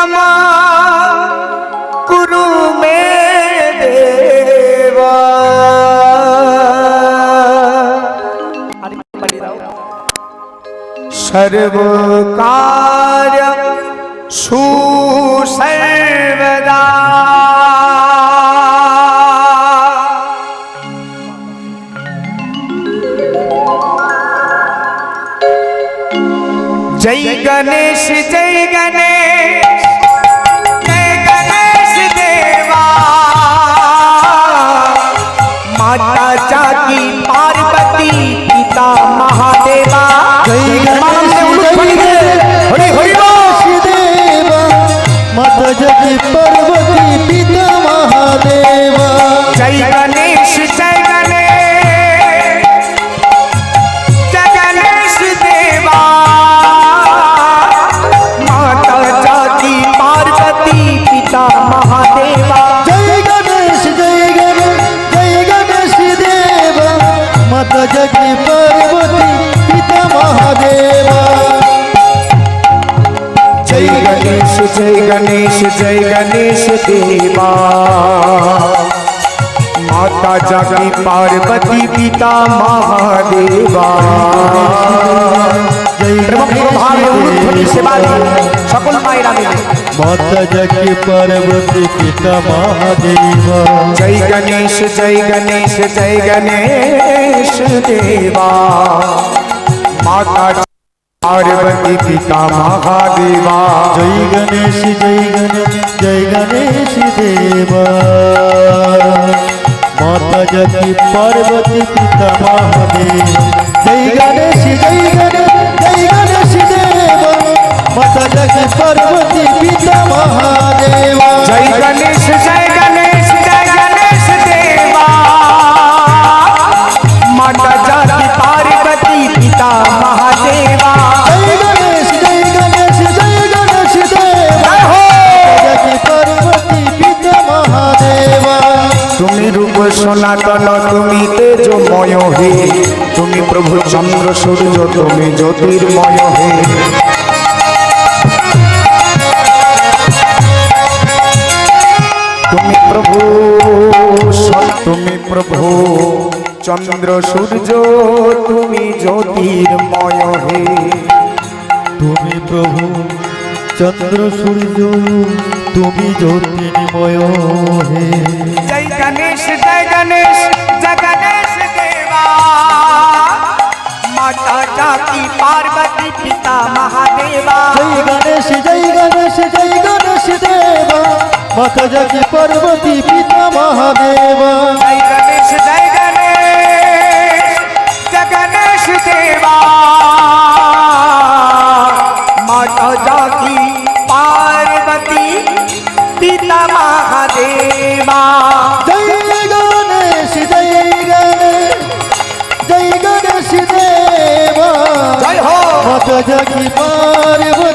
क्षमा कुरु मे देवा। सर्वकार्यं सर्वदा जय गणेश जय गणेश जय गणेश देवा। माता जाकी पार्वती पिता महादेवा। जय गणेश हरि हरि देवा। माता जाकी पार्वती पिता महादेवा। जय गणेश जय महादेवा। जय गणेश जय गणेश जय गणेश देवा। माता जाकी पार्वती पिता महादेवा। जय गणेश जय गणेश जय गणेश देवा। माता जाकी पार्वती पिता महादेवा। সকল মায়েরা মিলে माता जाकी पार्वती पिता महादेवा। जय गणेश जय गणेश जय गणेश देवा। माता पार्वती पिता महादेवा। जय गणेश जय गणेश जय गणेश देवा। माता जाकी पार्वती पिता महादेवा। जय गणेश जय गणेश जय गणेश देवा। माता जाकी पार्वती पिता महादेवा। जय गणेश जय गणेश जय गणेश देवा। माता जाकी पार्वती पिता महादेवा। जय गणेश जय गणेश जय गणेश देवा। माता जाकी पार्वती पिता महादेवा। তুমি রূপ সনাতন তুমি তেজময় হে। তুমি প্রভু চন্দ্র সূর্য তুমি জ্যোতির্ময় হে। তুমি প্রভু চন্দ্র সূর্য তুমি জ্যোতির্ময় হে। তুমি প্রভু চন্দ্র সূর্য তুমি জ্যোতির্ময় হে। जय गणेश जय गणेश जय गणेश देवा। माता जाकी पार्वती पिता महादेवा। जय गणेश जय गणेश जय गणेश देवा। माता जाकी पार्वती पिता महादेवा। जय गणेश जय गणेश जय गणेश देवा। माता जाकी पार्वती पिता महादेवा। जय गणेश जय गणेश जय गणेश देवा। जय हो माता जाकी पार्वती